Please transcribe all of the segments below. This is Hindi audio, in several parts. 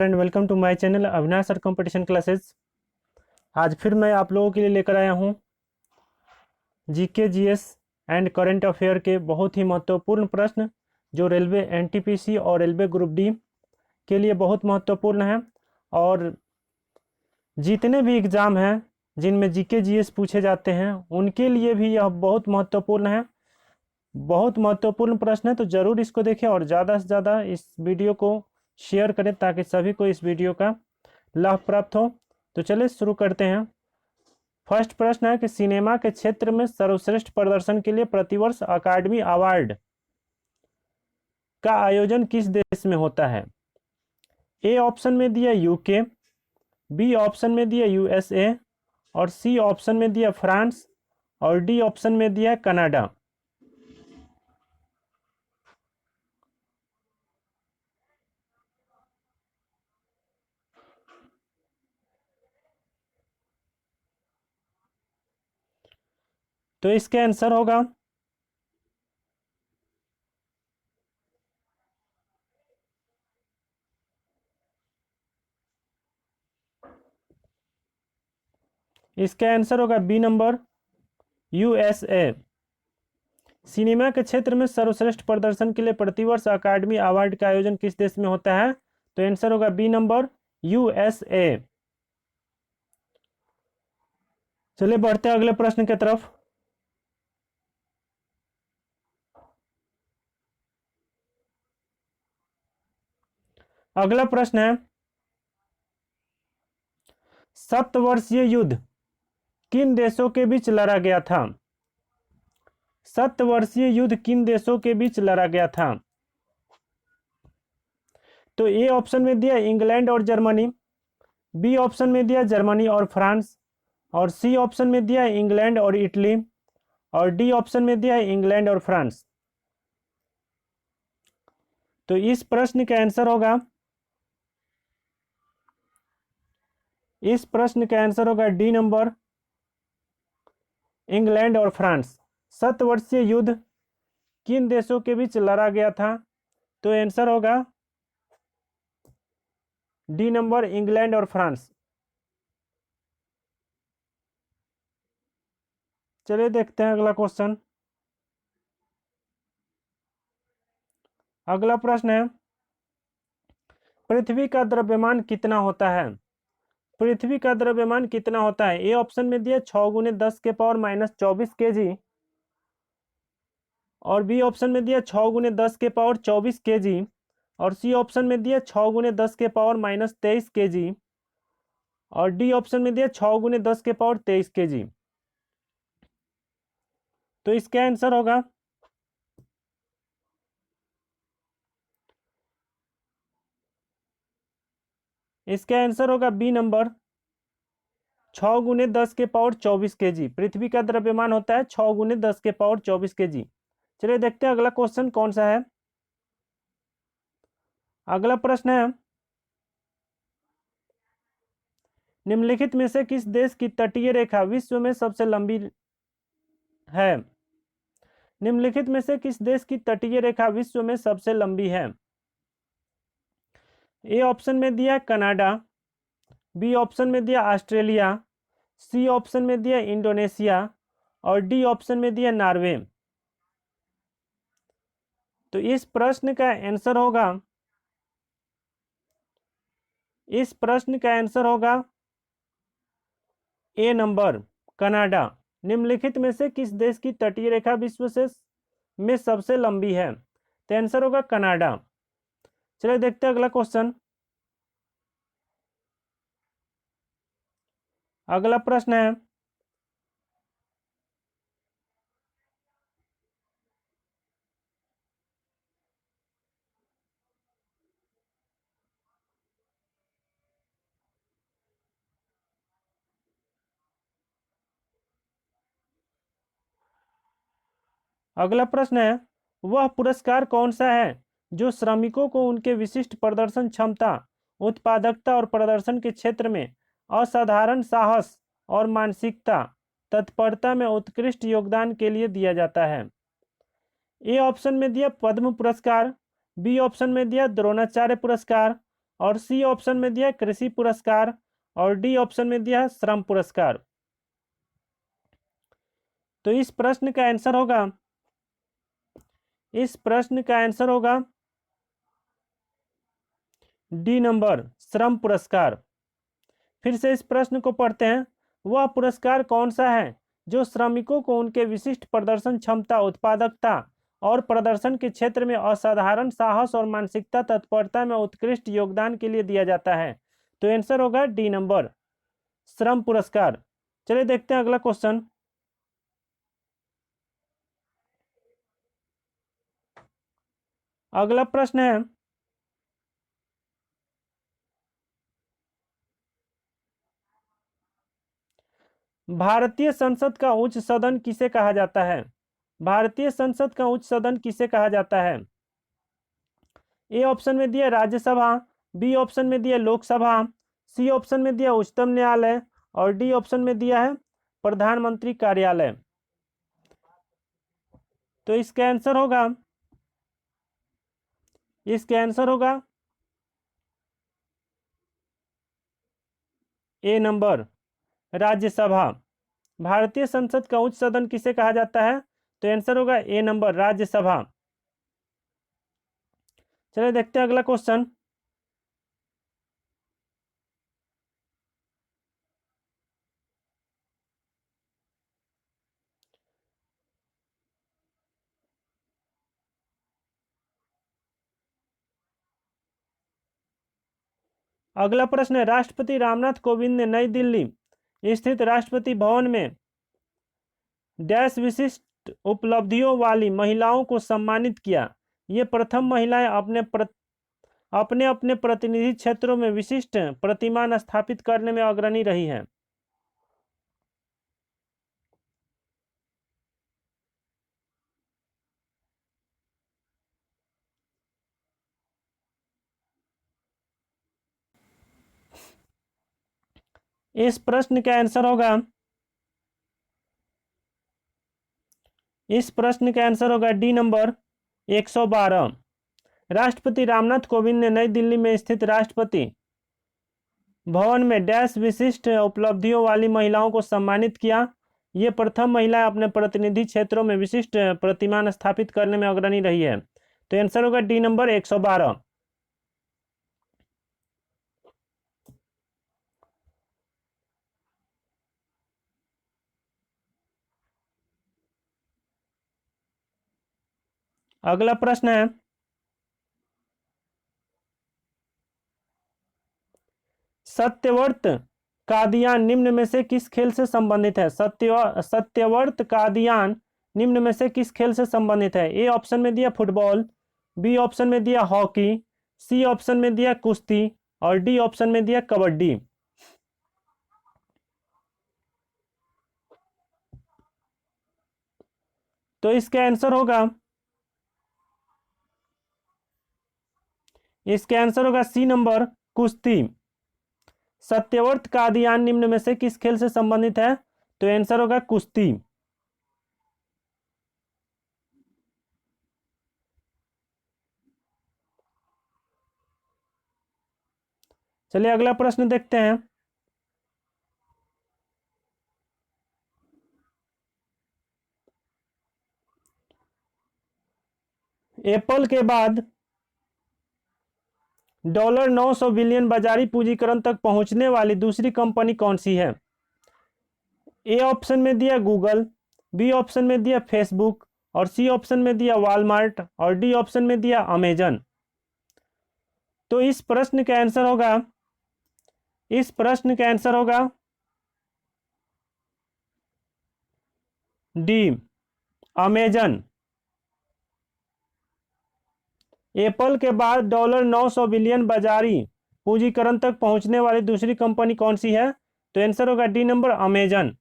And welcome to my channel Avinash sir competition classes. आज फिर मैं आप लोगों के लिए लेकर आया हूं GK GS and current affair के बहुत ही महत्वपूर्ण प्रश्न जो रेलवे एनटीपीसी और रेलवे ग्रुप डी के लिए बहुत महत्वपूर्ण है। और जितने भी एग्ज़ाम हैं जिनमें जीके जीएस पूछे जाते हैं उनके लिए भी यह बहुत महत्वपूर्ण है। बहुत महत्वपूर्ण प्रश्न है, तो ज़रूर इसको देखें और ज़्यादा से ज़्यादा इस वीडियो को शेयर करें ताकि सभी को इस वीडियो का लाभ प्राप्त हो। तो चलिए शुरू करते हैं। फर्स्ट प्रश्न है कि सिनेमा के क्षेत्र में सर्वश्रेष्ठ प्रदर्शन के लिए प्रतिवर्ष अकादमी अवार्ड का आयोजन किस देश में होता है? ए ऑप्शन में दिया यूके, बी ऑप्शन में दिया यूएसए और सी ऑप्शन में दिया फ्रांस और डी ऑप्शन में दिया कनाडा। तो इसका आंसर होगा बी नंबर यूएसए। सिनेमा के क्षेत्र में सर्वश्रेष्ठ प्रदर्शन के लिए प्रतिवर्ष अकादमी अवार्ड का आयोजन किस देश में होता है? तो आंसर होगा बी नंबर यूएसए। चलिए बढ़ते हैं अगले प्रश्न की तरफ। अगला प्रश्न है, सप्तवर्षीय युद्ध किन देशों के बीच लड़ा गया था? सप्तवर्षीय युद्ध किन देशों के बीच लड़ा गया था? तो ए ऑप्शन में दिया इंग्लैंड और जर्मनी, बी ऑप्शन में दिया जर्मनी और फ्रांस और सी ऑप्शन में दिया इंग्लैंड और इटली और डी ऑप्शन में दिया इंग्लैंड और फ्रांस। तो इस प्रश्न का आंसर होगा डी नंबर इंग्लैंड और फ्रांस। सप्तवर्षीय युद्ध किन देशों के बीच लड़ा गया था? तो आंसर होगा डी नंबर इंग्लैंड और फ्रांस। चलिए देखते हैं अगला क्वेश्चन। अगला प्रश्न है, पृथ्वी का द्रव्यमान कितना होता है? पृथ्वी का द्रव्यमान कितना होता है? ए ऑप्शन में दिया 6 × 10⁻⁻24 kg और बी ऑप्शन में दिया 6 × 10⁻24 kg और सी ऑप्शन में दिया 6 × 10⁻⁻23 kg और डी ऑप्शन में दिया 6 × 10⁻23 kg। तो इसका आंसर होगा बी नंबर 6 × 10⁻24 kg। पृथ्वी का द्रव्यमान होता है 6 × 10⁻24 kg। चलिए देखते हैं अगला क्वेश्चन कौन सा है। अगला प्रश्न है, निम्नलिखित में से किस देश की तटीय रेखा विश्व में सबसे लंबी है? निम्नलिखित में से किस देश की तटीय रेखा विश्व में सबसे लंबी है? ए ऑप्शन में दिया कनाडा, बी ऑप्शन में दिया ऑस्ट्रेलिया, सी ऑप्शन में दिया इंडोनेशिया और डी ऑप्शन में दिया नॉर्वे। तो इस प्रश्न का आंसर होगा ए नंबर कनाडा। निम्नलिखित में से किस देश की तटीय रेखा विश्व में सबसे लंबी है? तो आंसर होगा कनाडा। चलिए देखते हैं अगला क्वेश्चन। अगला प्रश्न है, वह पुरस्कार कौन सा है जो श्रमिकों को उनके विशिष्ट प्रदर्शन क्षमता, उत्पादकता और प्रदर्शन के क्षेत्र में असाधारण साहस और मानसिकता तत्परता में उत्कृष्ट योगदान के लिए दिया जाता है? ए ऑप्शन में दिया पद्म पुरस्कार, बी ऑप्शन में दिया द्रोणाचार्य पुरस्कार और सी ऑप्शन में दिया है कृषि पुरस्कार और डी ऑप्शन में दिया है श्रम पुरस्कार। तो इस प्रश्न का आंसर होगा, इस प्रश्न का आंसर होगा डी नंबर श्रम पुरस्कार। फिर से इस प्रश्न को पढ़ते हैं। वह पुरस्कार कौन सा है जो श्रमिकों को उनके विशिष्ट प्रदर्शन क्षमता, उत्पादकता और प्रदर्शन के क्षेत्र में असाधारण साहस और मानसिकता तत्परता में उत्कृष्ट योगदान के लिए दिया जाता है? तो आंसर होगा डी नंबर श्रम पुरस्कार। चलिए देखते हैं अगला क्वेश्चन। अगला प्रश्न है, भारतीय संसद का उच्च सदन किसे कहा जाता है? भारतीय संसद का उच्च सदन किसे कहा जाता है? ए ऑप्शन में दिया राज्यसभा, बी ऑप्शन में दिया लोकसभा, सी ऑप्शन में दिया उच्चतम न्यायालय और डी ऑप्शन में दिया है प्रधानमंत्री कार्यालय। तो इसका आंसर होगा, इसका आंसर होगा ए नंबर राज्यसभा। भारतीय संसद का उच्च सदन किसे कहा जाता है? तो आंसर होगा ए नंबर राज्यसभा। चलिए देखते हैं अगला क्वेश्चन। अगला प्रश्न है, राष्ट्रपति रामनाथ कोविंद ने नई दिल्ली स्थित राष्ट्रपति भवन में डैश विशिष्ट उपलब्धियों वाली महिलाओं को सम्मानित किया। ये प्रथम महिलाएं अपने अपने प्रतिनिधि क्षेत्रों में विशिष्ट प्रतिमान स्थापित करने में अग्रणी रही हैं। इस प्रश्न का आंसर होगा, इस प्रश्न का आंसर होगा डी नंबर 112। राष्ट्रपति रामनाथ कोविंद ने नई दिल्ली में स्थित राष्ट्रपति भवन में डैश विशिष्ट उपलब्धियों वाली महिलाओं को सम्मानित किया। ये प्रथम महिला अपने प्रतिनिधि क्षेत्रों में विशिष्ट प्रतिमान स्थापित करने में अग्रणी रही है। तो आंसर होगा डी नंबर 112। अगला प्रश्न है, सत्यव्रत कादियान निम्न में से किस खेल से संबंधित है? सत्यव्रत कादियान निम्न में से किस खेल से संबंधित है? ए ऑप्शन में दिया फुटबॉल, बी ऑप्शन में दिया हॉकी, सी ऑप्शन में दिया कुश्ती और डी ऑप्शन में दिया कबड्डी। तो इसका आंसर होगा, इसका आंसर होगा सी नंबर कुश्ती। सत्यव्रत कादियान निम्न में से किस खेल से संबंधित है? तो आंसर होगा कुश्ती। चलिए अगला प्रश्न देखते हैं। एप्पल के बाद $900 बिलियन बाजारी पूंजीकरण तक पहुंचने वाली दूसरी कंपनी कौन सी है? ए ऑप्शन में दिया गूगल, बी ऑप्शन में दिया फेसबुक और सी ऑप्शन में दिया वॉलमार्ट और डी ऑप्शन में दिया अमेजन। तो इस प्रश्न का आंसर होगा, इस प्रश्न का आंसर होगा डी अमेजन। एप्पल के बाद $900 बिलियन बाजारी पूंजीकरण तक पहुंचने वाली दूसरी कंपनी कौन सी है? तो आंसर होगा डी नंबर अमेजन।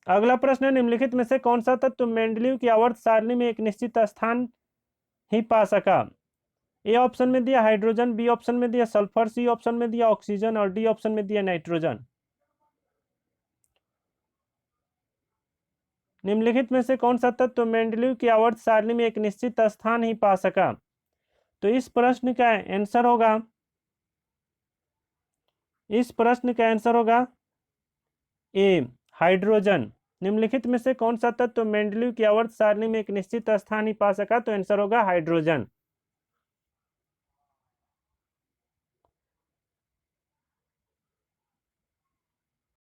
अगला प्रश्न है, निम्नलिखित में से कौन सा तत्व मेंडलीव की आवर्त सारणी में एक निश्चित स्थान ही पा सका? ए ऑप्शन में दिया हाइड्रोजन, बी ऑप्शन में दिया सल्फर, सी ऑप्शन में दिया ऑक्सीजन और डी ऑप्शन में दिया नाइट्रोजन। निम्नलिखित में से कौन सा तत्व मेंडलीव की आवर्त सारणी में एक निश्चित स्थान ही पा सका? तो इस प्रश्न का आंसर होगा, इस प्रश्न का आंसर होगा ए हाइड्रोजन। निम्नलिखित में से कौन सा तत्व मेंडलीव की आवर्त सारणी में एक निश्चित स्थान ही पा सका? तो आंसर होगा हाइड्रोजन।